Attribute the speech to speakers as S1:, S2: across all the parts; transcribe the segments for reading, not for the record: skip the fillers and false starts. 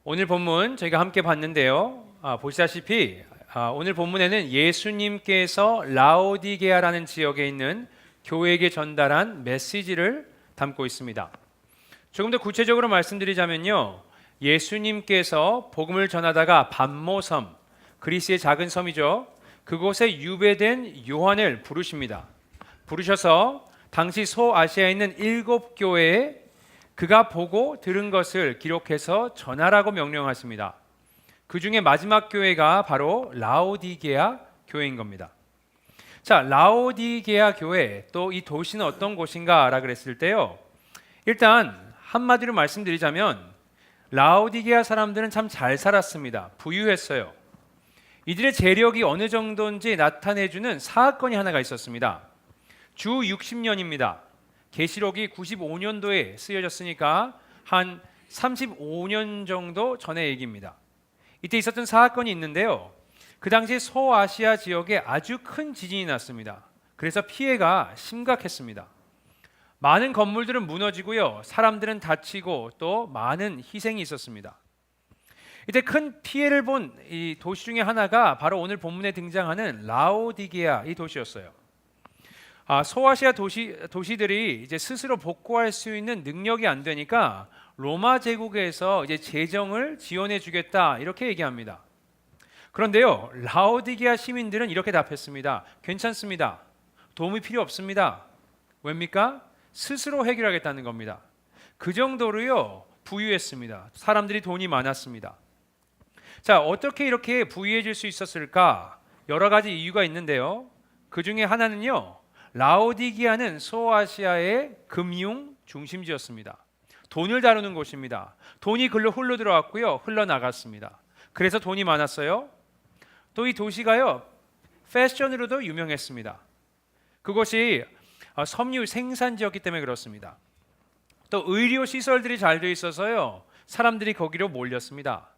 S1: 오늘 본문 저희가 함께 봤는데요. 보시다시피 오늘 본문에는 예수님께서 라오디게아라는 지역에 있는 교회에게 전달한 메시지를 담고 있습니다. 조금 더 구체적으로 말씀드리자면요. 예수님께서 복음을 전하다가 밤모섬, 그리스의 작은 섬이죠. 그곳에 유배된 요한을 부르십니다. 부르셔서 당시 소아시아에 있는 7교회에 그가 보고 들은 것을 기록해서 전하라고 명령하십니다. 그 중에 마지막 교회가 바로 라오디게아 교회인 겁니다. 자, 라오디게아 교회, 또 이 도시는 어떤 곳인가라 그랬을 때요. 일단 한마디로 말씀드리자면 라오디게아 사람들은 참 잘 살았습니다. 부유했어요. 이들의 재력이 어느 정도인지 나타내주는 사건이 하나가 있었습니다. 주 60년입니다. 계시록이 95년도에 쓰여졌으니까 한 35년 정도 전의 얘기입니다. 이때 있었던 사건이 있는데요. 그 당시 소아시아 지역에 아주 큰 지진이 났습니다. 그래서 피해가 심각했습니다. 많은 건물들은 무너지고요. 사람들은 다치고 또 많은 희생이 있었습니다. 이때 큰 피해를 본 이 도시 중에 하나가 바로 오늘 본문에 등장하는 라오디게아 이 도시였어요. 소아시아 도시들이 이제 스스로 복구할 수 있는 능력이 안 되니까 로마 제국에서 이제 재정을 지원해 주겠다 이렇게 얘기합니다. 그런데요, 라오디게아 시민들은 이렇게 답했습니다. 괜찮습니다. 도움이 필요 없습니다. 왜입니까? 스스로 해결하겠다는 겁니다. 그 정도로요 부유했습니다. 사람들이 돈이 많았습니다. 자, 어떻게 이렇게 부유해질 수 있었을까? 여러 가지 이유가 있는데요. 그 중에 하나는요. 라오디게아는 소아시아의 금융 중심지였습니다. 돈을 다루는 곳입니다. 돈이 글로 흘러 들어왔고요. 흘러나갔습니다. 그래서 돈이 많았어요. 또 이 도시가요. 패션으로도 유명했습니다. 그곳이 섬유 생산지였기 때문에 그렇습니다. 또 의료 시설들이 잘 돼 있어서요. 사람들이 거기로 몰렸습니다.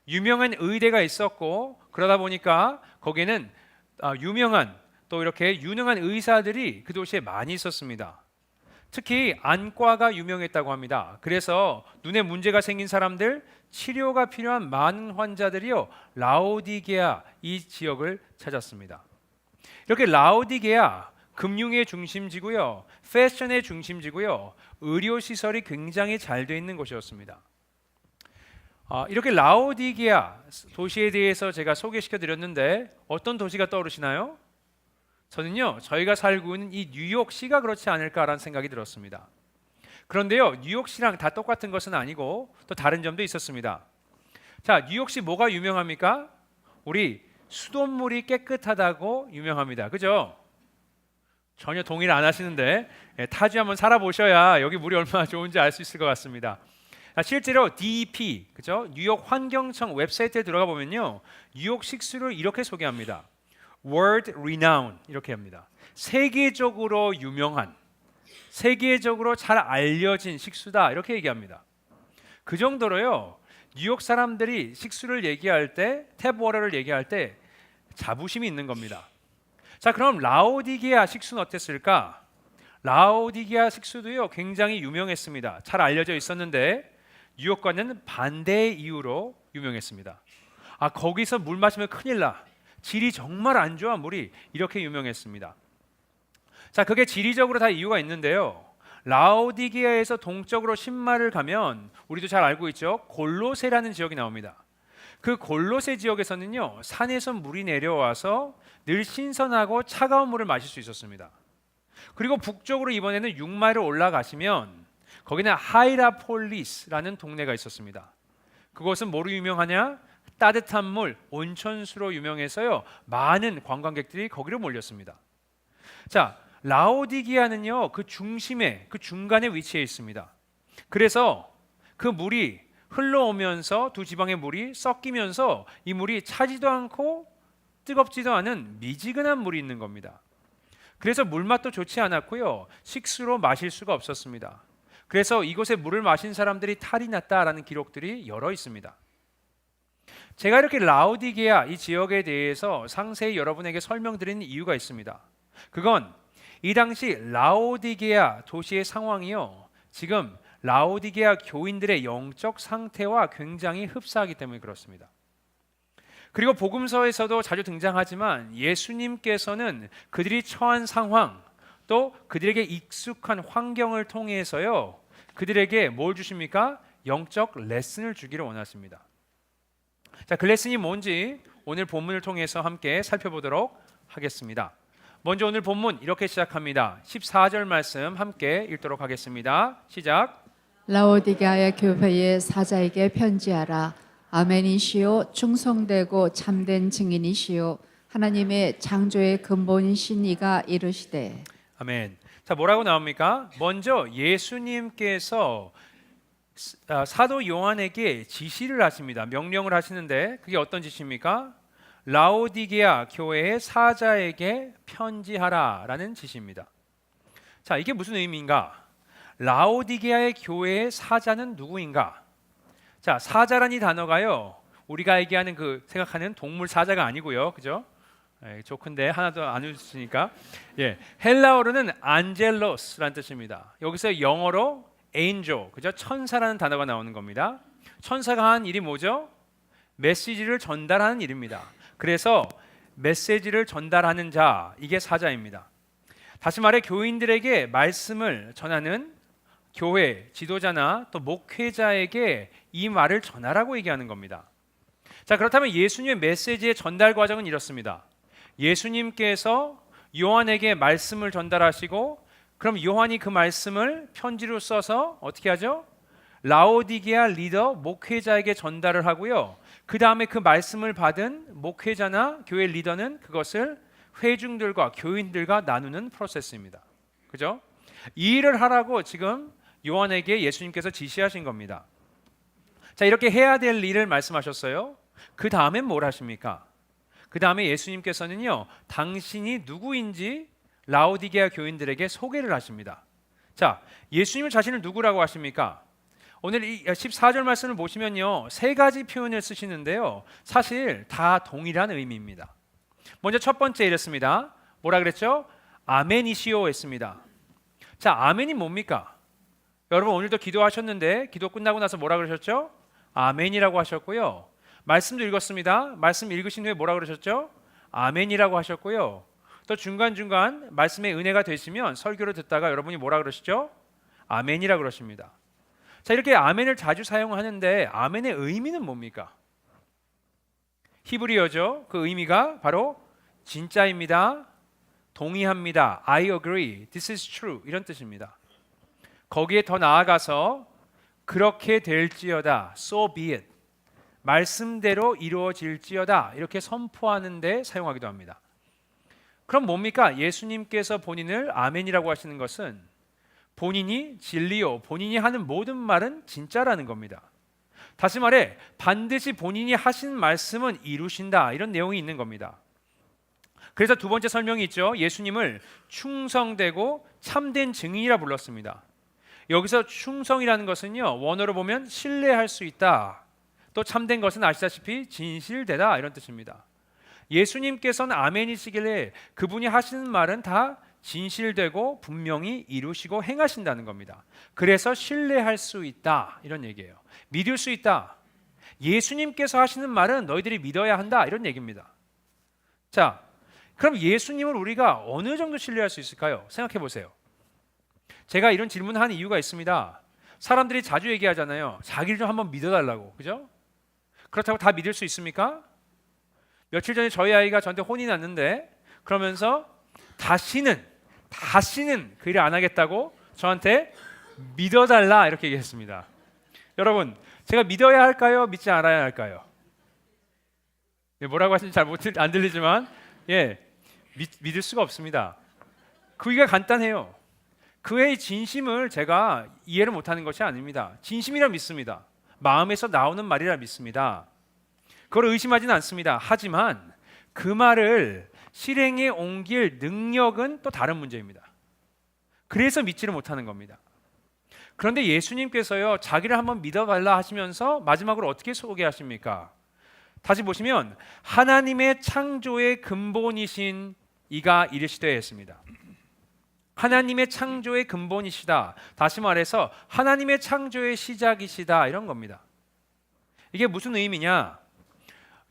S1: 유명한 의대가 있었고 그러다 보니까 거기에는 유명한 또 이렇게 유능한 의사들이 그 도시에 많이 있었습니다. 특히 안과가 유명했다고 합니다. 그래서 눈에 문제가 생긴 사람들, 치료가 필요한 많은 환자들이요 라오디게아 이 지역을 찾았습니다. 이렇게 라오디게아 금융의 중심지고요, 패션의 중심지고요, 의료 시설이 굉장히 잘 돼 있는 곳이었습니다. 이렇게 라오디게아 도시에 대해서 제가 소개시켜 드렸는데 어떤 도시가 떠오르시나요? 저는요, 저희가 살고 있는 이 뉴욕시가 그렇지 않을까라는 생각이 들었습니다. 그런데요, 뉴욕시랑 다 똑같은 것은 아니고 또 다른 점도 있었습니다. 자, 뉴욕시 뭐가 유명합니까? 우리 수돗물이 깨끗하다고 유명합니다. 그죠? 전혀 동의를 안 하시는데 타주 한번 살아보셔야 여기 물이 얼마나 좋은지 알 수 있을 것 같습니다. 실제로 DEP, 그죠? 뉴욕 환경청 웹사이트에 들어가 보면요, 뉴욕 식수를 이렇게 소개합니다. World renowned 이렇게 합니다. 세계적으로 유명한, 세계적으로 잘 알려진 식수다 이렇게 얘기합니다. 그 정도로요. 뉴욕 사람들이 식수를 얘기할 때, 탭워터를 얘기할 때 자부심이 있는 겁니다. 자, 그럼 라오디게아 식수는 어땠을까? 라오디게아 식수도요 굉장히 유명했습니다. 잘 알려져 있었는데 뉴욕과는 반대의 이유로 유명했습니다. 거기서 물 마시면 큰일 나. 질이 정말 안 좋아 물이 이렇게 유명했습니다. 자, 그게 지리적으로 다 이유가 있는데요. 라오디게아에서 동쪽으로 10마일을 가면 우리도 잘 알고 있죠. 골로세라는 지역이 나옵니다. 그 골로세 지역에서는요. 산에서 물이 내려와서 늘 신선하고 차가운 물을 마실 수 있었습니다. 그리고 북쪽으로 이번에는 6마일을 올라가시면 거기는 하이라폴리스라는 동네가 있었습니다. 그곳은 뭐로 유명하냐? 따뜻한 물, 온천수로 유명해서요. 많은 관광객들이 거기로 몰렸습니다. 자, 라오디게아는요. 그 중심에, 그 중간에 위치해 있습니다. 그래서 그 물이 흘러오면서 두 지방의 물이 섞이면서 이 물이 차지도 않고 뜨겁지도 않은 미지근한 물이 있는 겁니다. 그래서 물맛도 좋지 않았고요. 식수로 마실 수가 없었습니다. 그래서 이곳에 물을 마신 사람들이 탈이 났다라는 기록들이 여러 있습니다. 제가 이렇게 라오디게아 이 지역에 대해서 상세히 여러분에게 설명드리는 이유가 있습니다. 그건 이 당시 라오디게아 도시의 상황이요. 지금 라오디게아 교인들의 영적 상태와 굉장히 흡사하기 때문에 그렇습니다. 그리고 복음서에서도 자주 등장하지만 예수님께서는 그들이 처한 상황 또 그들에게 익숙한 환경을 통해서요 그들에게 뭘 주십니까? 영적 레슨을 주기를 원하십니다. 자, 그 레슨이 뭔지 오늘 본문을 통해서 함께 살펴보도록 하겠습니다. 먼저 오늘 본문 이렇게 시작합니다. 14절 말씀 함께 읽도록 하겠습니다. 시작.
S2: 라오디게아 교회의 사자에게 편지하라. 아멘이시요 충성되고 참된 증인이시요 하나님의 창조의 근본이신 이가 이르시되.
S1: 아멘. 자, 뭐라고 나옵니까? 먼저 예수님께서 사도 요한에게 지시를 하십니다. 명령을 하시는데 그게 어떤 지시입니까? 라오디게아 교회의 사자에게 편지하라라는 지시입니다. 자, 이게 무슨 의미인가? 라오디게아의 교회의 사자는 누구인가? 자, 사자라는 이 단어가요. 우리가 얘기하는 생각하는 동물 사자가 아니고요. 그죠? 좋은데 하나도 안 웃으시니까. 예. 헬라어로는 안젤로스라는 뜻입니다. 여기서 영어로 angel, 그죠? 천사라는 단어가 나오는 겁니다. 천사가 한 일이 뭐죠? 메시지를 전달하는 일입니다. 그래서 메시지를 전달하는 자, 이게 사자입니다. 다시 말해 교인들에게 말씀을 전하는 교회 지도자나 또 목회자에게 이 말을 전하라고 얘기하는 겁니다. 자, 그렇다면 예수님의 메시지의 전달 과정은 이렇습니다. 예수님께서 요한에게 말씀을 전달하시고 그럼 요한이 그 말씀을 편지로 써서 어떻게 하죠? 라오디게아 리더 목회자에게 전달을 하고요. 그 다음에 그 말씀을 받은 목회자나 교회 리더는 그것을 회중들과 교인들과 나누는 프로세스입니다. 그죠? 이 일을 하라고 지금 요한에게 예수님께서 지시하신 겁니다. 자, 이렇게 해야 될 일을 말씀하셨어요. 그 다음엔 뭘 하십니까? 그 다음에 예수님께서는요, 당신이 누구인지 라오디게아 교인들에게 소개를 하십니다. 자, 예수님 자신을 누구라고 하십니까? 오늘 이 14절 말씀을 보시면요, 세 가지 표현을 쓰시는데요, 사실 다 동일한 의미입니다. 먼저 첫 번째 이랬습니다. 뭐라 그랬죠? 아멘이시오 했습니다. 자, 아멘이 뭡니까? 여러분 오늘도 기도하셨는데 기도 끝나고 나서 뭐라 그러셨죠? 아멘이라고 하셨고요. 말씀도 읽었습니다. 말씀 읽으신 후에 뭐라 그러셨죠? 아멘이라고 하셨고요. 또 중간중간 말씀의 은혜가 되시면 설교를 듣다가 여러분이 뭐라 그러시죠? 아멘이라고 그러십니다. 자, 이렇게 아멘을 자주 사용하는데 아멘의 의미는 뭡니까? 히브리어죠. 그 의미가 바로 진짜입니다. 동의합니다. I agree. This is true. 이런 뜻입니다. 거기에 더 나아가서 그렇게 될지어다. So be it. 말씀대로 이루어질지어다. 이렇게 선포하는 데 사용하기도 합니다. 그럼 뭡니까? 예수님께서 본인을 아멘이라고 하시는 것은 본인이 진리요, 본인이 하는 모든 말은 진짜라는 겁니다. 다시 말해 반드시 본인이 하신 말씀은 이루신다, 이런 내용이 있는 겁니다. 그래서 두 번째 설명이 있죠. 예수님을 충성되고 참된 증인이라 불렀습니다. 여기서 충성이라는 것은요, 원어로 보면 신뢰할 수 있다, 또 참된 것은 아시다시피 진실되다, 이런 뜻입니다. 예수님께서는 아멘이시길래 그분이 하시는 말은 다 진실되고 분명히 이루시고 행하신다는 겁니다. 그래서 신뢰할 수 있다, 이런 얘기예요. 믿을 수 있다. 예수님께서 하시는 말은 너희들이 믿어야 한다, 이런 얘기입니다. 자, 그럼 예수님을 우리가 어느 정도 신뢰할 수 있을까요? 생각해 보세요. 제가 이런 질문을 하는 이유가 있습니다. 사람들이 자주 얘기하잖아요. 자기를 좀 한번 믿어달라고, 그죠? 그렇다고 다 믿을 수 있습니까? 며칠 전에 저희 아이가 저한테 혼이 났는데 그러면서 다시는 그 일을 안 하겠다고 저한테 믿어달라, 이렇게 얘기했습니다. 여러분, 제가 믿어야 할까요? 믿지 않아야 할까요? 뭐라고 하시는지 잘 안 들리지만 믿을 수가 없습니다. 그게 간단해요. 그의 진심을 제가 이해를 못하는 것이 아닙니다. 진심이라 믿습니다. 마음에서 나오는 말이라 믿습니다. 그걸 의심하지는 않습니다. 하지만 그 말을 실행에 옮길 능력은 또 다른 문제입니다. 그래서 믿지를 못하는 겁니다. 그런데 예수님께서요, 자기를 한번 믿어달라 하시면서 마지막으로 어떻게 소개하십니까? 다시 보시면 하나님의 창조의 근본이신 이가 이르시되 했습니다. 하나님의 창조의 근본이시다. 다시 말해서 하나님의 창조의 시작이시다. 이런 겁니다. 이게 무슨 의미냐?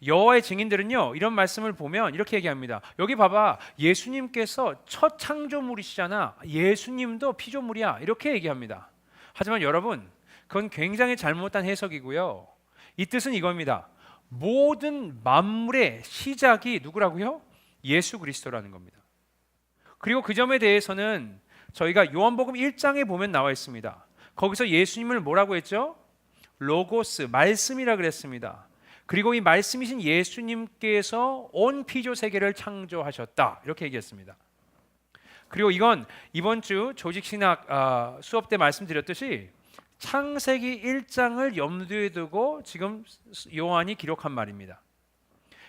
S1: 여호와의 증인들은요, 이런 말씀을 보면 이렇게 얘기합니다. 여기 봐봐, 예수님께서 첫 창조물이시잖아. 예수님도 피조물이야. 이렇게 얘기합니다. 하지만 여러분, 그건 굉장히 잘못된 해석이고요. 이 뜻은 이겁니다. 모든 만물의 시작이 누구라고요? 예수 그리스도라는 겁니다. 그리고 그 점에 대해서는 저희가 요한복음 1장에 보면 나와 있습니다. 거기서 예수님을 뭐라고 했죠? 로고스, 말씀이라 그랬습니다. 그리고 이 말씀이신 예수님께서 온 피조 세계를 창조하셨다. 이렇게 얘기했습니다. 그리고 이건 이번 주 조직신학 수업 때 말씀드렸듯이 창세기 1장을 염두에 두고 지금 요한이 기록한 말입니다.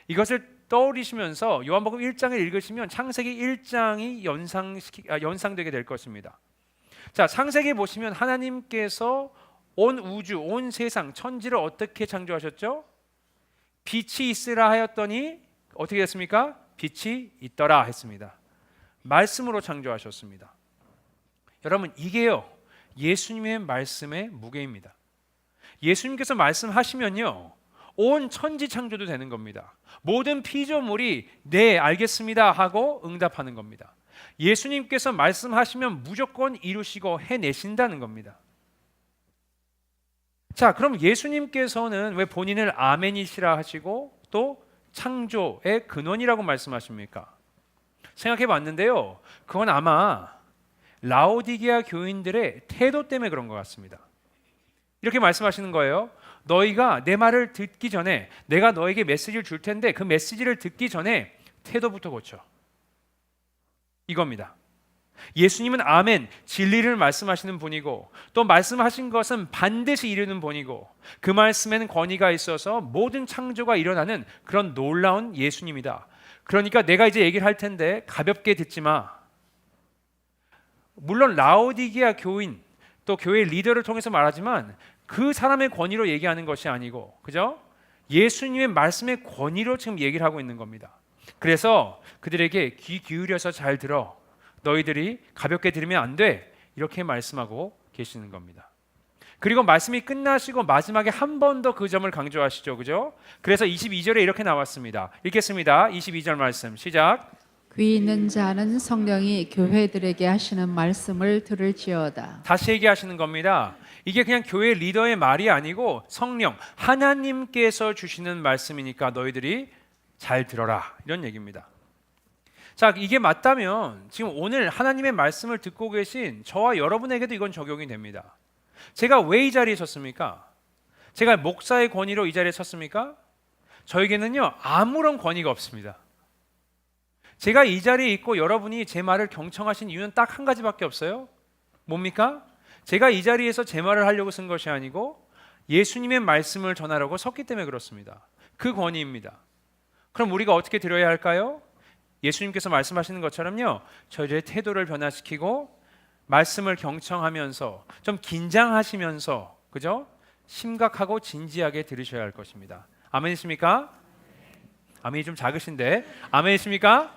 S1: 이것을 떠올리시면서 요한복음 1장을 읽으시면 창세기 1장이 연상되게 될 것입니다. 자, 창세기 보시면 하나님께서 온 우주, 온 세상, 천지를 어떻게 창조하셨죠? 빛이 있으라 하였더니 어떻게 됐습니까? 빛이 있더라 했습니다. 말씀으로 창조하셨습니다. 여러분, 이게요, 예수님의 말씀의 무게입니다. 예수님께서 말씀하시면요, 온 천지 창조도 되는 겁니다. 모든 피조물이 네, 알겠습니다 하고 응답하는 겁니다. 예수님께서 말씀하시면 무조건 이루시고 해내신다는 겁니다. 자, 그럼 예수님께서는 왜 본인을 아멘이시라 하시고 또 창조의 근원이라고 말씀하십니까? 생각해 봤는데요, 그건 아마 라오디게아 교인들의 태도 때문에 그런 것 같습니다. 이렇게 말씀하시는 거예요. 너희가 내 말을 듣기 전에, 내가 너에게 메시지를 줄 텐데 그 메시지를 듣기 전에 태도부터 고쳐. 이겁니다. 예수님은 아멘, 진리를 말씀하시는 분이고 또 말씀하신 것은 반드시 이루는 분이고 그 말씀에는 권위가 있어서 모든 창조가 일어나는 그런 놀라운 예수님이다. 그러니까 내가 이제 얘기를 할 텐데 가볍게 듣지 마. 물론 라오디게아 교인 또 교회 리더를 통해서 말하지만 그 사람의 권위로 얘기하는 것이 아니고, 그죠? 예수님의 말씀의 권위로 지금 얘기를 하고 있는 겁니다. 그래서 그들에게 귀 기울여서 잘 들어. 너희들이 가볍게 들으면 안 돼. 이렇게 말씀하고 계시는 겁니다. 그리고 말씀이 끝나시고 마지막에 한 번 더 그 점을 강조하시죠. 그죠? 그래서 22절에 이렇게 나왔습니다. 읽겠습니다. 22절 말씀 시작.
S2: 귀 있는 자는 성령이 교회들에게 하시는 말씀을 들을지어다.
S1: 다시 얘기하시는 겁니다. 이게 그냥 교회 리더의 말이 아니고 성령, 하나님께서 주시는 말씀이니까 너희들이 잘 들어라. 이런 얘기입니다. 자, 이게 맞다면 지금 오늘 하나님의 말씀을 듣고 계신 저와 여러분에게도 이건 적용이 됩니다. 제가 왜 이 자리에 섰습니까? 제가 목사의 권위로 이 자리에 섰습니까? 저에게는요, 아무런 권위가 없습니다. 제가 이 자리에 있고 여러분이 제 말을 경청하신 이유는 딱 한 가지밖에 없어요. 뭡니까? 제가 이 자리에서 제 말을 하려고 쓴 것이 아니고 예수님의 말씀을 전하려고 섰기 때문에 그렇습니다. 그 권위입니다. 그럼 우리가 어떻게 들어야 할까요? 예수님께서 말씀하시는 것처럼요, 저희의 태도를 변화시키고 말씀을 경청하면서 좀 긴장하시면서, 그죠? 심각하고 진지하게 들으셔야 할 것입니다. 아멘이십니까? 아멘이 좀 작으신데 아멘이십니까?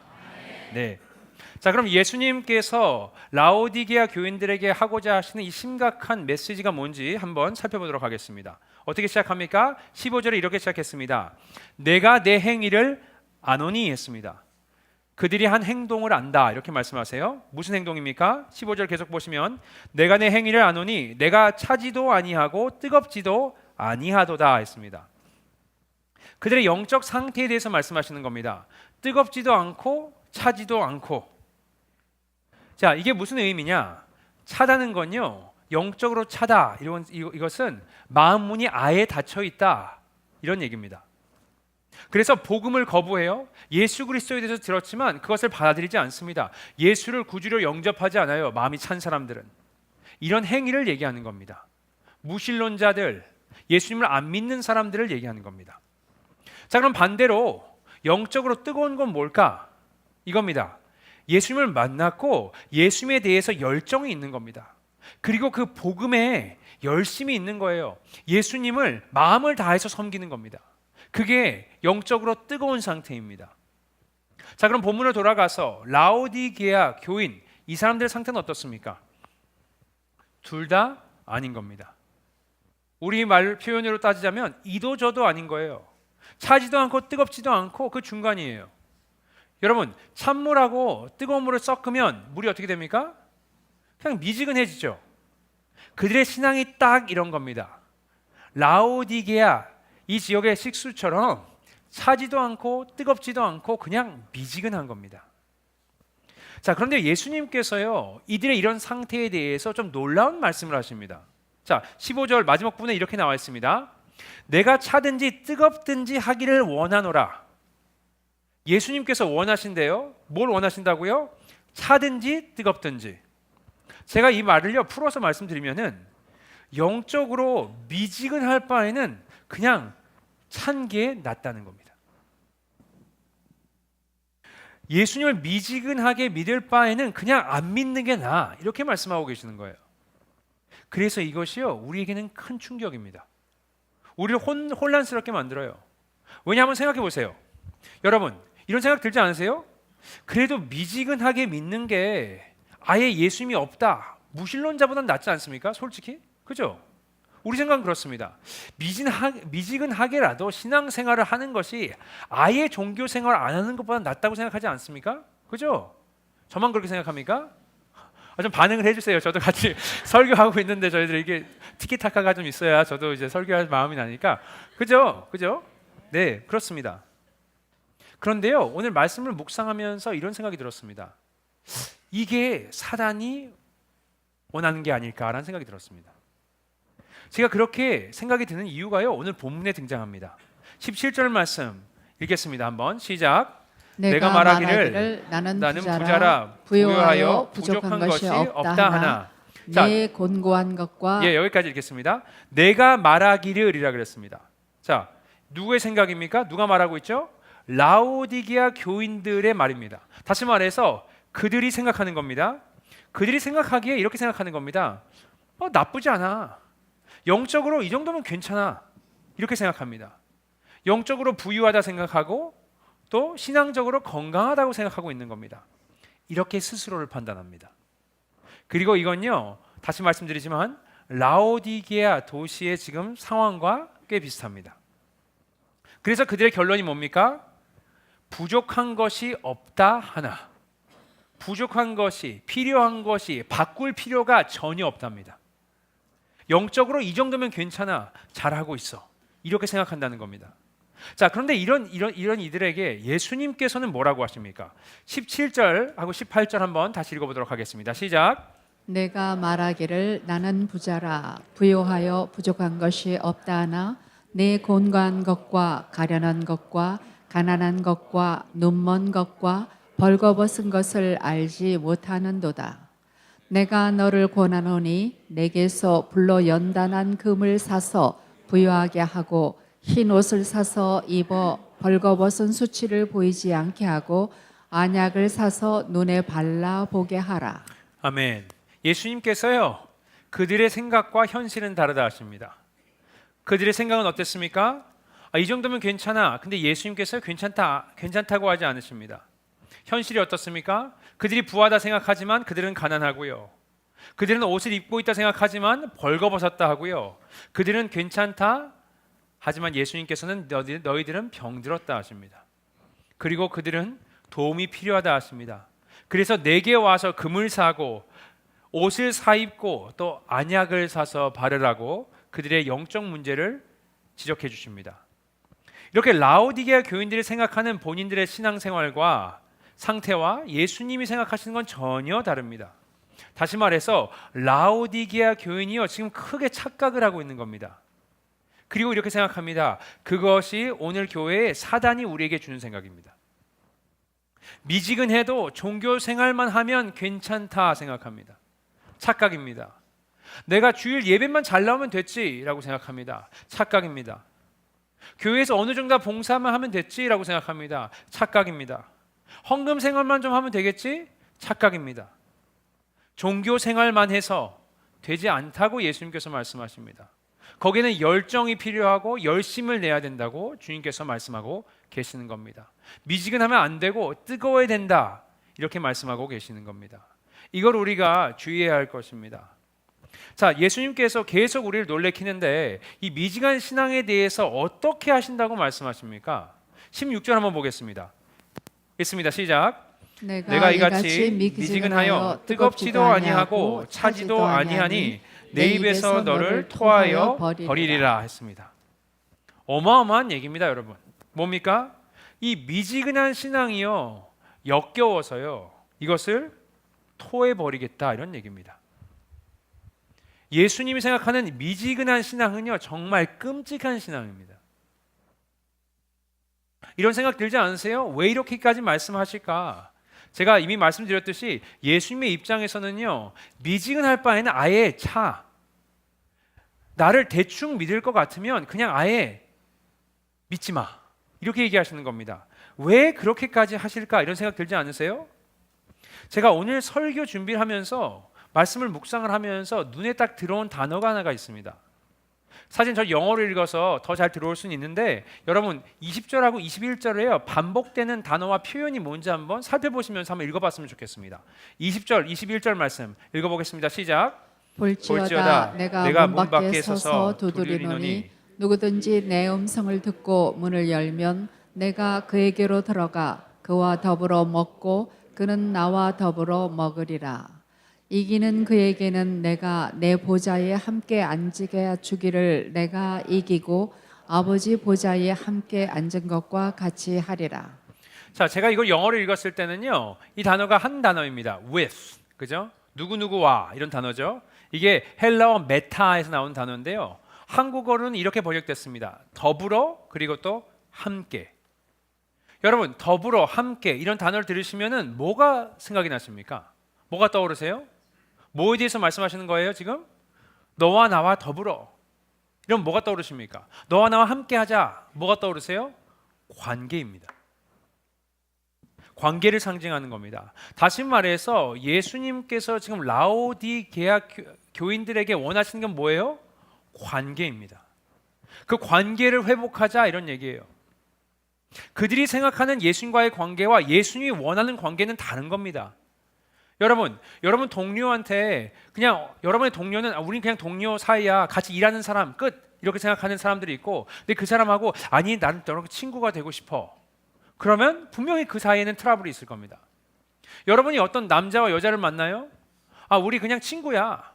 S1: 네. 자, 그럼 예수님께서 라오디게아 교인들에게 하고자 하시는 이 심각한 메시지가 뭔지 한번 살펴보도록 하겠습니다. 어떻게 시작합니까? 15절에 이렇게 시작했습니다. 내가 내 행위를 아노니 했습니다. 그들이 한 행동을 안다. 이렇게 말씀하세요. 무슨 행동입니까? 15절 계속 보시면 내가 내 행위를 아노니 내가 차지도 아니하고 뜨겁지도 아니하도다 했습니다. 그들의 영적 상태에 대해서 말씀하시는 겁니다. 뜨겁지도 않고 차지도 않고. 자, 이게 무슨 의미냐? 차다는 건요, 영적으로 차다. 이것은 마음 문이 아예 닫혀 있다. 이런 얘기입니다. 그래서 복음을 거부해요. 예수 그리스도에 대해서 들었지만 그것을 받아들이지 않습니다. 예수를 구주로 영접하지 않아요. 마음이 찬 사람들은. 이런 행위를 얘기하는 겁니다. 무신론자들, 예수님을 안 믿는 사람들을 얘기하는 겁니다. 자, 그럼 반대로 영적으로 뜨거운 건 뭘까? 이겁니다. 예수님을 만났고 예수님에 대해서 열정이 있는 겁니다. 그리고 그 복음에 열심이 있는 거예요. 예수님을 마음을 다해서 섬기는 겁니다. 그게 영적으로 뜨거운 상태입니다. 자, 그럼 본문으로 돌아가서 라오디게아 교인 이 사람들의 상태는 어떻습니까? 둘 다 아닌 겁니다. 우리 말 표현으로 따지자면 이도 저도 아닌 거예요. 차지도 않고 뜨겁지도 않고 그 중간이에요. 여러분, 찬물하고 뜨거운 물을 섞으면 물이 어떻게 됩니까? 그냥 미지근해지죠. 그들의 신앙이 딱 이런 겁니다. 라오디게아 이 지역의 식수처럼 차지도 않고 뜨겁지도 않고 그냥 미지근한 겁니다. 자, 그런데 예수님께서요, 이들의 이런 상태에 대해서 좀 놀라운 말씀을 하십니다. 자, 15절 마지막 부분에 이렇게 나와 있습니다. 내가 차든지 뜨겁든지 하기를 원하노라. 예수님께서 원하신대요. 뭘 원하신다고요? 차든지 뜨겁든지. 제가 이 말을요 풀어서 말씀드리면은 영적으로 미지근할 바에는 그냥 찬 게 낫다는 겁니다. 예수님을 미지근하게 믿을 바에는 그냥 안 믿는 게 나아, 이렇게 말씀하고 계시는 거예요. 그래서 이것이요 우리에게는 큰 충격입니다. 우리를 혼란스럽게 만들어요. 왜냐하면 생각해 보세요. 여러분, 이런 생각 들지 않으세요? 그래도 미지근하게 믿는 게 아예 예수님이 없다, 무신론자보다는 낫지 않습니까? 솔직히, 그죠? 우리 생각은 그렇습니다. 미지근하게라도 신앙생활을 하는 것이 아예 종교생활 안 하는 것보다 낫다고 생각하지 않습니까? 그죠? 저만 그렇게 생각합니까? 좀 반응을 해주세요. 저도 같이 설교하고 있는데 저희들 이게 티키타카가 좀 있어야 저도 이제 설교할 마음이 나니까. 그죠? 그죠? 네, 그렇습니다. 그런데요, 오늘 말씀을 묵상하면서 이런 생각이 들었습니다. 이게 사단이 원하는 게 아닐까라는 생각이 들었습니다. 제가 그렇게 생각이 드는 이유가요, 오늘 본문에 등장합니다. 17절 말씀 읽겠습니다. 한번 시작. 내가 말하기를 나는 부자라 부유하여 부족한 것이 없다 하나.
S2: 내 곤고한 것과
S1: 여기까지 읽겠습니다. 내가 말하기를이라 그랬습니다. 자, 누구의 생각입니까? 누가 말하고 있죠? 라오디게아 교인들의 말입니다. 다시 말해서 그들이 생각하는 겁니다. 그들이 생각하기에 이렇게 생각하는 겁니다. 나쁘지 않아. 영적으로 이 정도면 괜찮아. 이렇게 생각합니다. 영적으로 부유하다 생각하고 또 신앙적으로 건강하다고 생각하고 있는 겁니다. 이렇게 스스로를 판단합니다. 그리고 이건요, 다시 말씀드리지만 라오디게아 도시의 지금 상황과 꽤 비슷합니다. 그래서 그들의 결론이 뭡니까? 부족한 것이 없다 하나. 부족한 것이, 필요한 것이, 바꿀 필요가 전혀 없답니다. 영적으로 이 정도면 괜찮아, 잘하고 있어, 이렇게 생각한다는 겁니다. 자, 그런데 이런 이들에게 예수님께서는 뭐라고 하십니까? 17절하고 18절 한번 다시 읽어보도록 하겠습니다. 시작.
S2: 내가 말하기를 나는 부자라 부유하여 부족한 것이 없다 하나 내 곤고한 것과 가련한 것과 가난한 것과 눈먼 것과 벌거벗은 것을 알지 못하는도다. 내가 너를 권하노니 내게서 불로 연단한 금을 사서 부유하게 하고 흰 옷을 사서 입어 벌거벗은 수치를 보이지 않게 하고 안약을 사서 눈에 발라 보게 하라.
S1: 아멘. 예수님께서요, 그들의 생각과 현실은 다르다 하십니다. 그들의 생각은 어땠습니까? 이 정도면 괜찮아. 근데 예수님께서 괜찮다고 하지 않으십니다. 현실이 어떻습니까? 그들이 부하다 생각하지만 그들은 가난하고요. 그들은 옷을 입고 있다 생각하지만 벌거벗었다 하고요. 그들은 괜찮다 하지만 예수님께서는 너희들은 병들었다 하십니다. 그리고 그들은 도움이 필요하다 하십니다. 그래서 내게 와서 금을 사고 옷을 사입고 또 안약을 사서 바르라고 그들의 영적 문제를 지적해 주십니다. 이렇게 라오디게아 교인들이 생각하는 본인들의 신앙생활과 상태와 예수님이 생각하시는 건 전혀 다릅니다. 다시 말해서 라오디게아 교인이요, 지금 크게 착각을 하고 있는 겁니다. 그리고 이렇게 생각합니다. 그것이 오늘 교회에 사단이 우리에게 주는 생각입니다. 미지근해도 종교 생활만 하면 괜찮다 생각합니다. 착각입니다. 내가 주일 예배만 잘 나오면 됐지라고 생각합니다. 착각입니다. 교회에서 어느 정도 봉사만 하면 됐지라고 생각합니다. 착각입니다. 헌금 생활만 좀 하면 되겠지? 착각입니다. 종교 생활만 해서 되지 않다고 예수님께서 말씀하십니다. 거기에는 열정이 필요하고 열심을 내야 된다고 주님께서 말씀하고 계시는 겁니다. 미지근하면 안 되고 뜨거워야 된다, 이렇게 말씀하고 계시는 겁니다. 이걸 우리가 주의해야 할 것입니다. 자, 예수님께서 계속 우리를 놀래키는데 이 미지간 신앙에 대해서 어떻게 하신다고 말씀하십니까? 16절 한번 보겠습니다. 읽습니다. 시작. 내가 이같이 미지근하여 뜨겁지도 아니하고 차지도 아니하니 내 입에서 너를 토하여 버리리라 했습니다. 어마어마한 얘기입니다, 여러분. 뭡니까? 이 미지근한 신앙이요, 역겨워서요, 이것을 토해 버리겠다, 이런 얘기입니다. 예수님이 생각하는 미지근한 신앙은요, 정말 끔찍한 신앙입니다. 이런 생각 들지 않으세요? 왜 이렇게까지 말씀하실까? 제가 이미 말씀드렸듯이 예수님의 입장에서는요, 미지근할 바에는 아예 나를 대충 믿을 것 같으면 그냥 아예 믿지 마, 이렇게 얘기하시는 겁니다. 왜 그렇게까지 하실까? 이런 생각 들지 않으세요? 제가 오늘 설교 준비를 하면서 말씀을 묵상을 하면서 눈에 딱 들어온 단어가 하나가 있습니다. 사실 저 영어를 읽어서 더 잘 들어올 수는 있는데 여러분 20절하고 21절에요 반복되는 단어와 표현이 뭔지 한번 살펴보시면서 한번 읽어봤으면 좋겠습니다. 20절, 21절 말씀 읽어보겠습니다. 시작.
S2: 볼지어다 내가 문 밖에 서서 두드리노니 누구든지 내 음성을 듣고 문을 열면 내가 그에게로 들어가 그와 더불어 먹고 그는 나와 더불어 먹으리라. 이기는 그에게는 내가 내 보좌에 함께 앉게 주기를 내가 이기고 아버지 보좌에 함께 앉은 것과 같이 하리라.
S1: 자, 제가 이걸 영어로 읽었을 때는요, 이 단어가 한 단어입니다. with, 그죠? 누구누구와 이런 단어죠. 이게 헬라어 메타에서 나온 단어인데요. 한국어로는 이렇게 번역됐습니다. 더불어 그리고 또 함께. 여러분, 더불어 함께 이런 단어를 들으시면은 뭐가 생각이 나십니까? 뭐가 떠오르세요? 뭐에 대해서 말씀하시는 거예요, 지금? 너와 나와 더불어. 이러면 뭐가 떠오르십니까? 너와 나와 함께 하자. 뭐가 떠오르세요? 관계입니다. 관계를 상징하는 겁니다. 다시 말해서 예수님께서 지금 라오디게아 교인들에게 원하시는 건 뭐예요? 관계입니다. 그 관계를 회복하자 이런 얘기예요. 그들이 생각하는 예수님과의 관계와 예수님이 원하는 관계는 다른 겁니다. 여러분 동료한테 그냥 여러분의 동료는 우린 그냥 동료 사이야, 같이 일하는 사람 끝, 이렇게 생각하는 사람들이 있고, 근데 그 사람하고 아니 나는 너랑 친구가 되고 싶어, 그러면 분명히 그 사이에는 트러블이 있을 겁니다. 여러분이 어떤 남자와 여자를 만나요? 우리 그냥 친구야.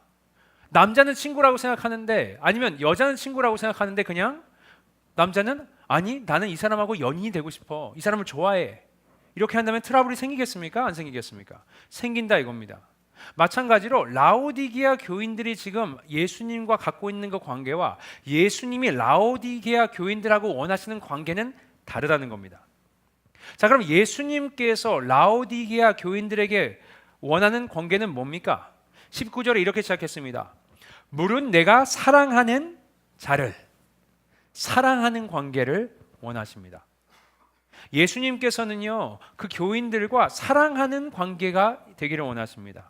S1: 남자는 친구라고 생각하는데, 아니면 여자는 친구라고 생각하는데 그냥 남자는 아니 나는 이 사람하고 연인이 되고 싶어, 이 사람을 좋아해, 이렇게 한다면 트러블이 생기겠습니까? 안 생기겠습니까? 생긴다 이겁니다. 마찬가지로 라오디게아 교인들이 지금 예수님과 갖고 있는 그 관계와 예수님이 라오디게아 교인들하고 원하시는 관계는 다르다는 겁니다. 자, 그럼 예수님께서 라오디게아 교인들에게 원하는 관계는 뭡니까? 19절에 이렇게 시작했습니다. 물은 내가 사랑하는 자를, 사랑하는 관계를 원하십니다. 예수님께서는요, 그 교인들과 사랑하는 관계가 되기를 원하십니다.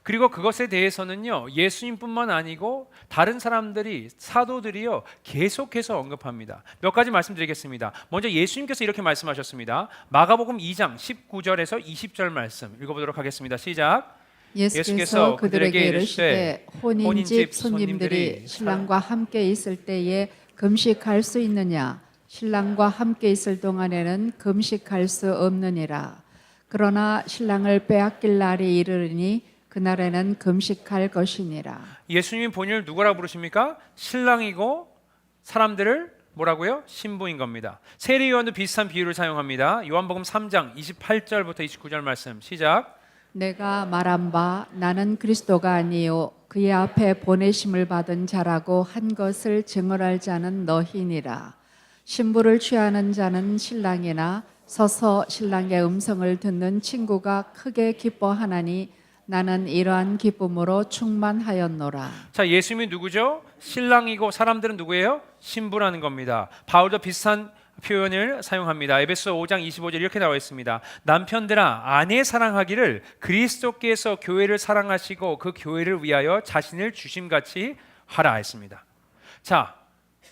S1: 그리고 그것에 대해서는요, 예수님뿐만 아니고 다른 사람들이, 사도들이요, 계속해서 언급합니다. 몇 가지 말씀드리겠습니다. 먼저 예수님께서 이렇게 말씀하셨습니다. 마가복음 2장 19절에서 20절 말씀 읽어보도록 하겠습니다. 시작.
S2: 예수께서 그들에게 이르시되 혼인집 손님들이 신랑과 함께 있을 때에 금식할 수 있느냐? 신랑과 함께 있을 동안에는 금식할 수 없느니라. 그러나 신랑을 빼앗길 날이 이르리니 그날에는 금식할 것이니라. 예수님이
S1: 본인을 누구라고 부르십니까? 신랑이고 사람들을 뭐라고요? 신부인 겁니다. 세례요한도 비슷한 비유를 사용합니다. 요한복음 3장 28절부터 29절 말씀 시작.
S2: 내가 말한 바 나는 그리스도가 아니요 그의 앞에 보내심을 받은 자라고 한 것을 증언할 자는 너희니라. 신부를 취하는 자는 신랑이나 서서 신랑의 음성을 듣는 친구가 크게 기뻐하나니 나는 이러한 기쁨으로 충만하였노라.
S1: 자, 예수님이 누구죠? 신랑이고 사람들은 누구예요? 신부라는 겁니다. 바울도 비슷한 표현을 사용합니다. 에베소 5장 25절 이렇게 나와 있습니다. 남편들아 아내 사랑하기를 그리스도께서 교회를 사랑하시고 그 교회를 위하여 자신을 주심같이 하라 했습니다. 자,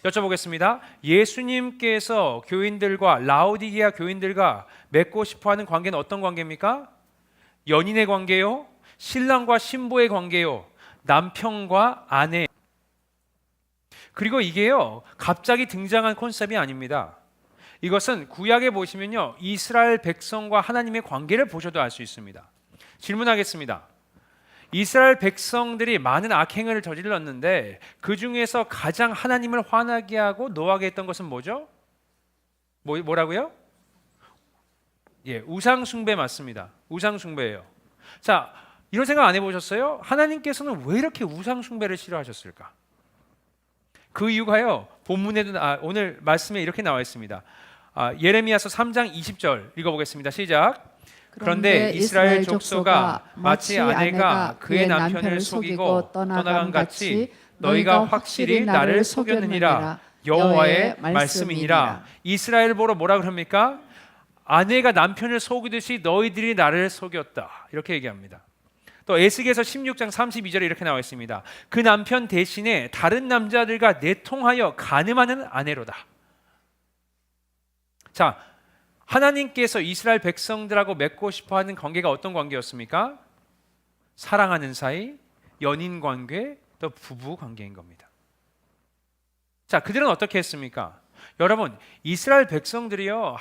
S1: 여쭤보겠습니다. 예수님께서 교인들과 라오디게아 교인들과 맺고 싶어하는 관계는 어떤 관계입니까? 연인의 관계요? 신랑과 신부의 관계요? 남편과 아내. 그리고 이게요, 갑자기 등장한 컨셉이 아닙니다. 이것은 구약에 보시면요, 이스라엘 백성과 하나님의 관계를 보셔도 알 수 있습니다. 질문하겠습니다. 이스라엘 백성들이 많은 악행을 저질렀는데 그 중에서 가장 하나님을 화나게 하고 노하게 했던 것은 뭐죠? 뭐라고요? 예, 우상 숭배 맞습니다. 우상 숭배예요. 자, 이런 생각 안 해보셨어요? 하나님께서는 왜 이렇게 우상 숭배를 싫어하셨을까? 그 이유가요, 본문에도 오늘 말씀에 이렇게 나와 있습니다. 예레미야서 3장 20절 읽어보겠습니다. 시작. 그런데 이스라엘 족속아 마치 아내가 그의 남편을 속이고 떠나간 같이 너희가 확실히 나를 속였느니라. 여호와의 말씀이니라. 이스라엘 보러 뭐라 그럽니까? 아내가 남편을 속이듯이 너희들이 나를 속였다. 이렇게 얘기합니다. 또 에스겔서 16장 32절에 이렇게 나와 있습니다. 그 남편 대신에 다른 남자들과 내통하여 간음하는 아내로다. 자, 하나님께서 이스라엘 백성들하고 맺고 싶어하는 관계가 어떤 관계였습니까? 사랑하는 사이, 연인 관계, 또 부부 관계인 겁니다. 자, 그들은 어떻게 했습니까? 여러분, 이스라엘 백성들이요,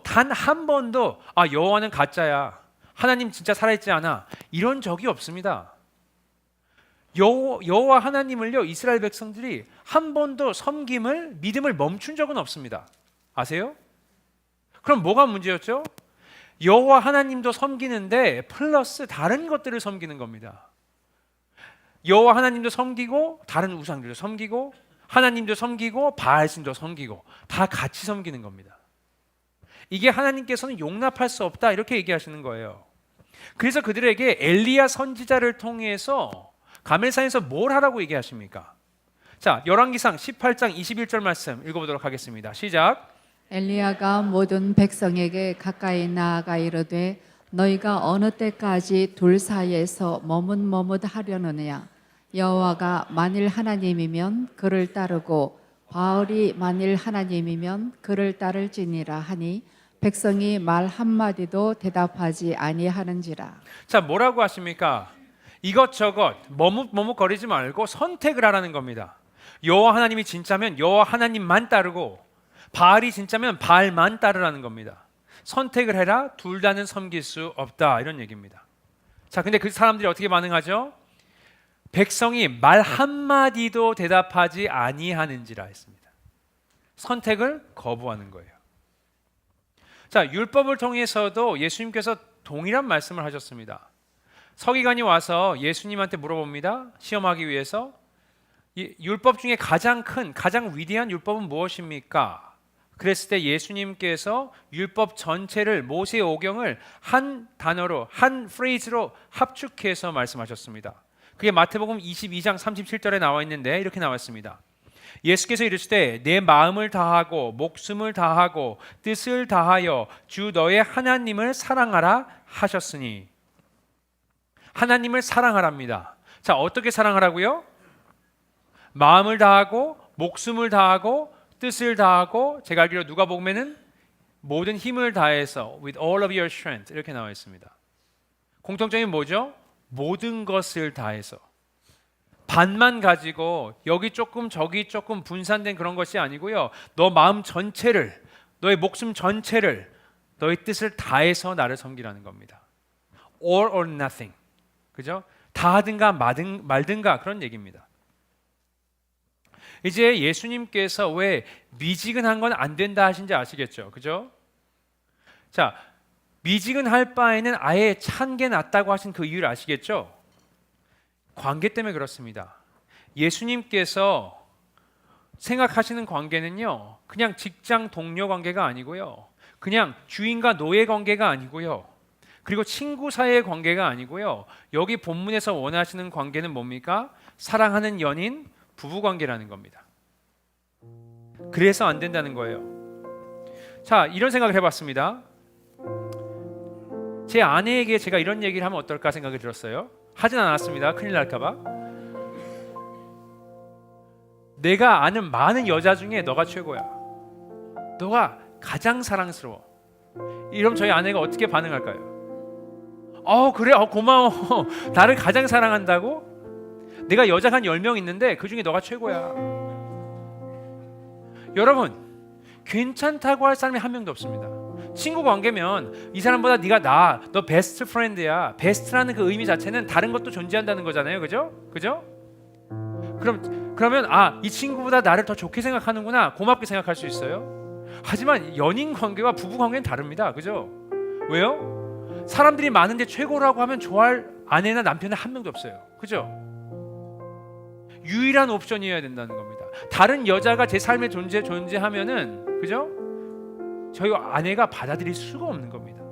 S1: 단 한 번도 여호와는 가짜야, 하나님 진짜 살아있지 않아, 이런 적이 없습니다. 여호와 하나님을요, 이스라엘 백성들이 한 번도 섬김을, 믿음을 멈춘 적은 없습니다. 아세요? 그럼 뭐가 문제였죠? 여호와 하나님도 섬기는데 플러스 다른 것들을 섬기는 겁니다. 여호와 하나님도 섬기고 다른 우상들도 섬기고 하나님도 섬기고 바알신도 섬기고 다 같이 섬기는 겁니다. 이게 하나님께서는 용납할 수 없다, 이렇게 얘기하시는 거예요. 그래서 그들에게 엘리야 선지자를 통해서 가멜산에서 뭘 하라고 얘기하십니까? 자, 열왕기상 18장 21절 말씀 읽어보도록 하겠습니다. 시작.
S2: 엘리야가 모든 백성에게 가까이 나아가 이르되 너희가 어느 때까지 둘 사이에서 머뭇머뭇하려느냐. 여호와가 만일 하나님이면 그를 따르고 바알이 만일 하나님이면 그를 따를지니라 하니 백성이 말 한마디도 대답하지 아니하는지라.
S1: 자, 뭐라고 하십니까? 이것저것 머뭇머뭇거리지 말고 선택을 하라는 겁니다. 여호와 하나님이 진짜면 여호와 하나님만 따르고 바알이 진짜면 바알만 따르라는 겁니다. 선택을 해라. 둘 다는 섬길 수 없다, 이런 얘기입니다. 자, 근데 그 사람들이 어떻게 반응하죠? 백성이 말 한마디도 대답하지 아니하는지라 했습니다. 선택을 거부하는 거예요. 자, 율법을 통해서도 예수님께서 동일한 말씀을 하셨습니다. 서기관이 와서 예수님한테 물어봅니다. 시험하기 위해서. 율법 중에 가장 큰, 가장 위대한 율법은 무엇입니까? 그랬을 때 예수님께서 율법 전체를, 모세의 오경을 한 단어로, 한 프레이즈로 합축해서 말씀하셨습니다. 그게 마태복음 22장 37절에 나와 있는데 이렇게 나와 있습니다. 예수께서 이르시되 내 마음을 다하고 목숨을 다하고 뜻을 다하여 주 너의 하나님을 사랑하라 하셨으니. 하나님을 사랑하랍니다. 자, 어떻게 사랑하라고요? 마음을 다하고 목숨을 다하고 뜻을 다하고, 제가 알기로 누가복음에는 모든 힘을 다해서 with all of your strength 이렇게 나와 있습니다. 공통점이 뭐죠? 모든 것을 다해서. 반만 가지고 여기 조금 저기 조금 분산된 그런 것이 아니고요, 너 마음 전체를, 너의 목숨 전체를, 너의 뜻을 다해서 나를 섬기라는 겁니다. All or nothing, 그죠? 다 하든가 말든가 그런 얘기입니다. 이제 예수님께서 왜 미지근한 건 안 된다 하신지 아시겠죠? 그죠? 자, 미지근할 바에는 아예 찬 게 낫다고 하신 그 이유를 아시겠죠? 관계 때문에 그렇습니다. 예수님께서 생각하시는 관계는요, 그냥 직장 동료 관계가 아니고요, 그냥 주인과 노예 관계가 아니고요, 그리고 친구 사이의 관계가 아니고요, 여기 본문에서 원하시는 관계는 뭡니까? 사랑하는 연인, 부부 관계라는 겁니다. 그래서 안 된다는 거예요. 자, 이런 생각을 해봤습니다. 제 아내에게 제가 이런 얘기를 하면 어떨까 생각이 들었어요. 하진 않았습니다. 큰일 날까봐. 내가 아는 많은 여자 중에 너가 최고야. 너가 가장 사랑스러워. 이러면 저희 아내가 어떻게 반응할까요? 그래? 고마워. 나를 가장 사랑한다고? 내가 여자가 한 10명 있는데 그 중에 너가 최고야. 여러분, 괜찮다고 할 사람이 한 명도 없습니다. 친구 관계면 이 사람보다 네가 나아, 너 베스트 프렌드야. 베스트라는 그 의미 자체는 다른 것도 존재한다는 거잖아요. 그죠? 그러면 이 친구보다 나를 더 좋게 생각하는구나, 고맙게 생각할 수 있어요. 하지만 연인 관계와 부부 관계는 다릅니다. 그죠? 왜요? 사람들이 많은데 최고라고 하면 좋아할 아내나 남편은 한 명도 없어요. 그죠? 유일한 옵션이어야 된다는 겁니다. 다른 여자가 제 삶에 존재하면은, 그죠? 저희 아내가 받아들일 수가 없는 겁니다.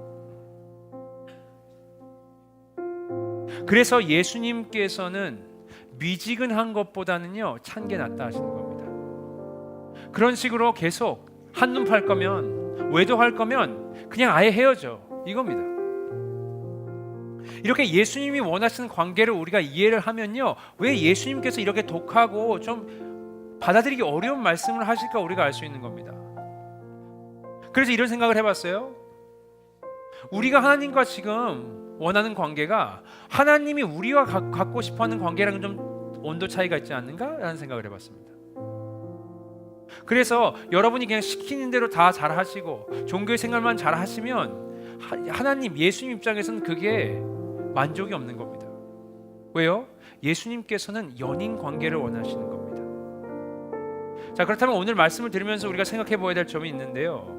S1: 그래서 예수님께서는 미지근한 것보다는요, 찬 게 낫다 하시는 겁니다. 그런 식으로 계속 한눈 팔 거면, 외도할 거면 그냥 아예 헤어져, 이겁니다. 이렇게 예수님이 원하시는 관계를 우리가 이해를 하면요, 왜 예수님께서 이렇게 독하고 좀 받아들이기 어려운 말씀을 하실까 우리가 알 수 있는 겁니다. 그래서 이런 생각을 해봤어요. 우리가 하나님과 지금 원하는 관계가 하나님이 우리와 갖고 싶어하는 관계랑은 좀 온도 차이가 있지 않는가? 라는 생각을 해봤습니다. 그래서 여러분이 그냥 시키는 대로 다 잘하시고 종교의 생활만 잘하시면 하나님, 예수님 입장에서는 그게 만족이 없는 겁니다. 왜요? 예수님께서는 연인 관계를 원하시는 겁니다. 자, 그렇다면 오늘 말씀을 들으면서 우리가 생각해 보아야 될 점이 있는데요,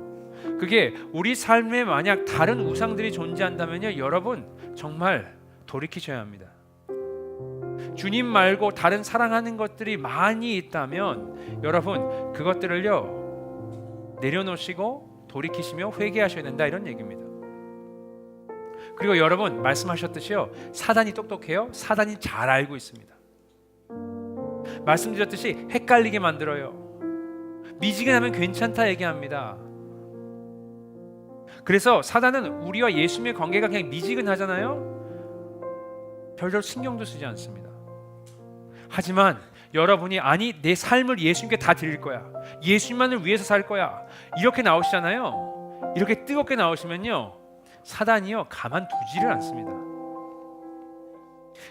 S1: 그게 우리 삶에 만약 다른 우상들이 존재한다면요, 여러분 정말 돌이키셔야 합니다. 주님 말고 다른 사랑하는 것들이 많이 있다면 여러분 그것들을요 내려놓으시고 돌이키시며 회개하셔야 된다, 이런 얘기입니다. 그리고 여러분 말씀하셨듯이요, 사단이 똑똑해요. 사단이 잘 알고 있습니다. 말씀드렸듯이 헷갈리게 만들어요. 미지근하면 괜찮다 얘기합니다. 그래서 사단은 우리와 예수님의 관계가 그냥 미지근하잖아요. 별로 신경도 쓰지 않습니다. 하지만 여러분이 내 삶을 예수님께 다 드릴 거야, 예수님만을 위해서 살 거야, 이렇게 나오시잖아요. 이렇게 뜨겁게 나오시면요, 사단이요 가만두지를 않습니다.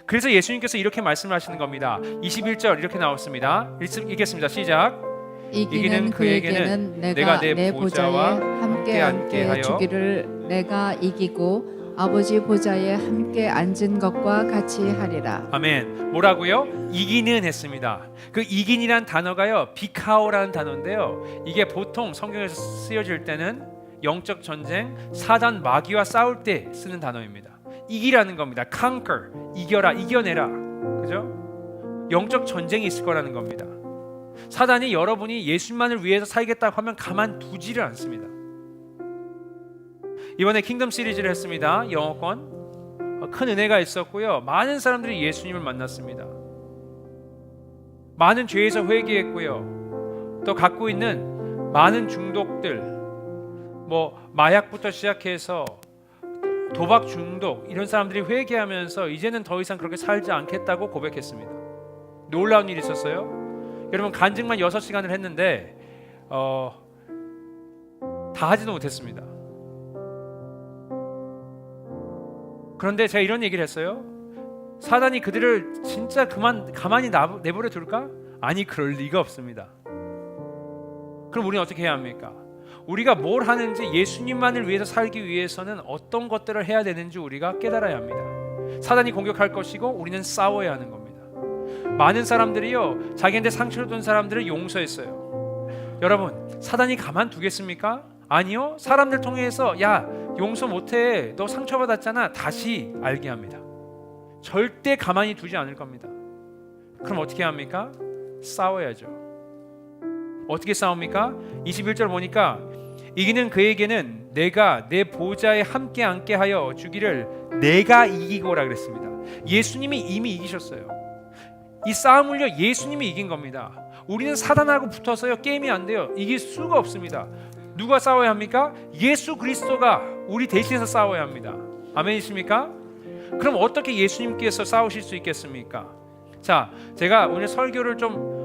S1: 그래서 예수님께서 이렇게 말씀하시는 겁니다. 21절 이렇게 나왔습니다. 읽겠습니다. 시작.
S2: 이기는 그에게는 내가 내 보좌에 함께 앉게 하여 주기를 내가 이기고 아버지 보좌에 함께 앉은 것과 같이 하리라.
S1: 아멘. 뭐라고요? 이기는 했습니다. 그 이긴이란 단어가요 비카오라는 단어인데요, 이게 보통 성경에서 쓰여질 때는 영적 전쟁, 사단 마귀와 싸울 때 쓰는 단어입니다. 이기라는 겁니다. conquer, 이겨라, 이겨내라. 그죠? 영적 전쟁이 있을 거라는 겁니다. 사단이 여러분이 예수님만을 위해서 살겠다고 하면 가만두지를 않습니다. 이번에 킹덤 시리즈를 했습니다. 영어권. 큰 은혜가 있었고요, 많은 사람들이 예수님을 만났습니다. 많은 죄에서 회개했고요, 또 갖고 있는 많은 중독들, 마약부터 시작해서 도박 중독, 이런 사람들이 회개하면서 이제는 더 이상 그렇게 살지 않겠다고 고백했습니다. 놀라운 일이 있었어요. 여러분, 간증만 6시간을 했는데 다 하지도 못했습니다. 그런데 제가 이런 얘기를 했어요. 사단이 그들을 진짜 가만히 내버려 둘까? 아니, 그럴 리가 없습니다. 그럼 우리는 어떻게 해야 합니까? 우리가 뭘 하는지, 예수님만을 위해서 살기 위해서는 어떤 것들을 해야 되는지 우리가 깨달아야 합니다. 사단이 공격할 것이고 우리는 싸워야 하는 겁니다. 많은 사람들이요, 자기한테 상처를 준 사람들을 용서했어요. 여러분, 사단이 가만두겠습니까? 아니요. 사람들 통해서 야, 용서 못해, 너 상처받았잖아, 다시 알게 합니다. 절대 가만히 두지 않을 겁니다. 그럼 어떻게 합니까? 싸워야죠. 어떻게 싸웁니까? 21절 보니까 이기는 그에게는 내가 내 보좌에 함께 앉게 하여 주기를 내가 이기고라 그랬습니다. 예수님이 이미 이기셨어요. 이 싸움을요 예수님이 이긴 겁니다. 우리는 사단하고 붙어서요 게임이 안 돼요. 이길 수가 없습니다. 누가 싸워야 합니까? 예수 그리스도가 우리 대신해서 싸워야 합니다. 아멘이십니까? 그럼 어떻게 예수님께서 싸우실 수 있겠습니까? 자, 제가 오늘 설교를 좀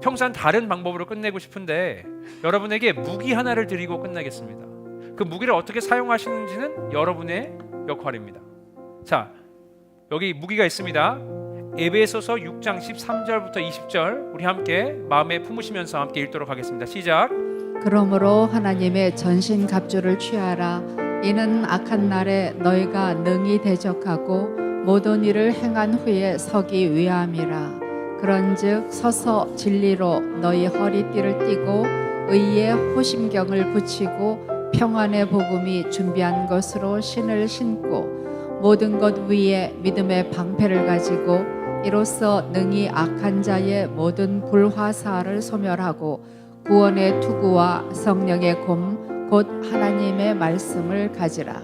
S1: 평소와는 다른 방법으로 끝내고 싶은데 여러분에게 무기 하나를 드리고 끝내겠습니다. 그 무기를 어떻게 사용하시는지는 여러분의 역할입니다. 자, 여기 무기가 있습니다. 에베소서 6장 13절부터 20절 우리 함께 마음에 품으시면서 함께 읽도록 하겠습니다. 시작.
S2: 그러므로 하나님의 전신 갑주를 취하라. 이는 악한 날에 너희가 능히 대적하고 모든 일을 행한 후에 서기 위함이라. 그런즉 서서 진리로 너희 허리띠를 띠고 의의 호심경을 붙이고 평안의 복음이 준비한 것으로 신을 신고 모든 것 위에 믿음의 방패를 가지고 이로써 능히 악한 자의 모든 불화사를 소멸하고 구원의 투구와 성령의 곰 곧 하나님의 말씀을 가지라.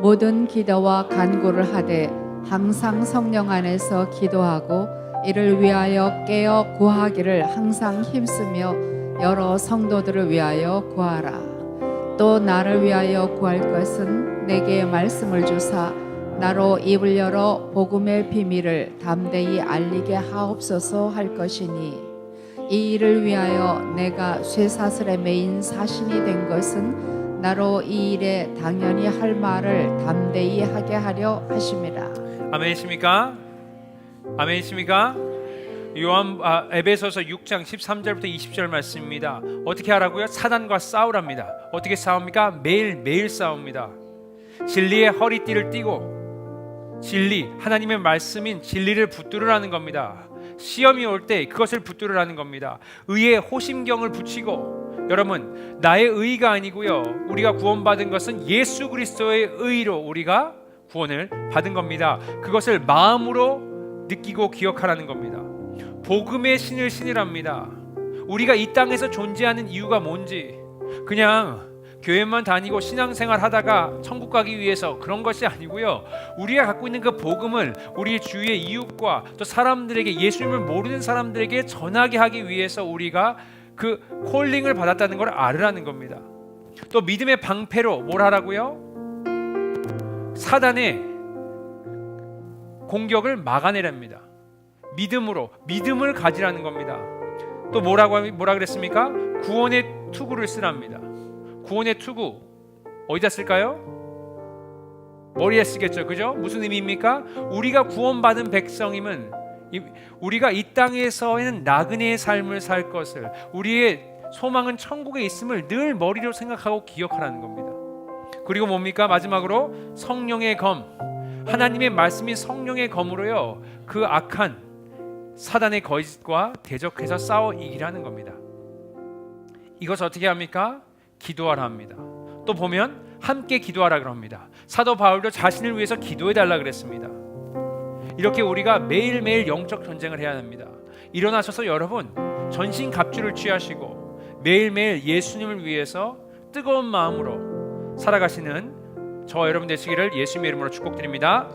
S2: 모든 기도와 간구를 하되 항상 성령 안에서 기도하고 이를 위하여 깨어 구하기를 항상 힘쓰며 여러 성도들을 위하여 구하라. 또 나를 위하여 구할 것은 내게 말씀을 주사 나로 입을 열어 복음의 비밀을 담대히 알리게 하옵소서 할 것이니 이 일을 위하여 내가 쇠사슬에 매인 사신이 된 것은 나로 이 일에 당연히 할 말을 담대히 하게 하려 하심이라.
S1: 아멘이십니까? 아멘이십니까? 에베소서 6장 13절부터 20절 말씀입니다. 어떻게 하라고요? 사단과 싸우랍니다. 어떻게 싸웁니까? 매일 싸웁니다. 진리의 허리띠를 띠고 진리, 하나님의 말씀인 진리를 붙들으라는 겁니다. 시험이 올 때 그것을 붙들으라는 겁니다. 의의 호심경을 붙이고, 여러분, 나의 의가 아니고요, 우리가 구원받은 것은 예수 그리스도의 의로 우리가 구원을 받은 겁니다. 그것을 마음으로 느끼고 기억하라는 겁니다. 복음의 신을 신으랍니다. 우리가 이 땅에서 존재하는 이유가 뭔지, 그냥 교회만 다니고 신앙생활 하다가 천국 가기 위해서 그런 것이 아니고요, 우리가 갖고 있는 그 복음을 우리 주위의 이웃과 또 사람들에게, 예수님을 모르는 사람들에게 전하게 하기 위해서 우리가 그 콜링을 받았다는 걸 알으라는 겁니다. 또 믿음의 방패로 뭘 하라고요? 사단의 공격을 막아내랍니다. 믿음으로, 믿음을 가지라는 겁니다. 또 뭐라 그랬습니까? 구원의 투구를 쓰랍니다. 구원의 투구 어디다 쓸까요? 머리에 쓰겠죠, 그죠? 무슨 의미입니까? 우리가 구원받은 백성임은 우리가 이 땅에서는 나그네의 삶을 살 것을, 우리의 소망은 천국에 있음을 늘 머리로 생각하고 기억하라는 겁니다. 그리고 뭡니까? 마지막으로 성령의 검, 하나님의 말씀인 성령의 검으로요, 그 악한 사단의 거짓과 대적해서 싸워 이기라는 겁니다. 이것을 어떻게 합니까? 기도하라 합니다. 또 보면 함께 기도하라 그럽니다. 사도 바울도 자신을 위해서 기도해달라 그랬습니다. 이렇게 우리가 매일매일 영적 전쟁을 해야 합니다. 일어나셔서 여러분, 전신 갑주를 취하시고 매일매일 예수님을 위해서 뜨거운 마음으로 살아가시는 저와 여러분 되시기를 예수님의 이름으로 축복드립니다.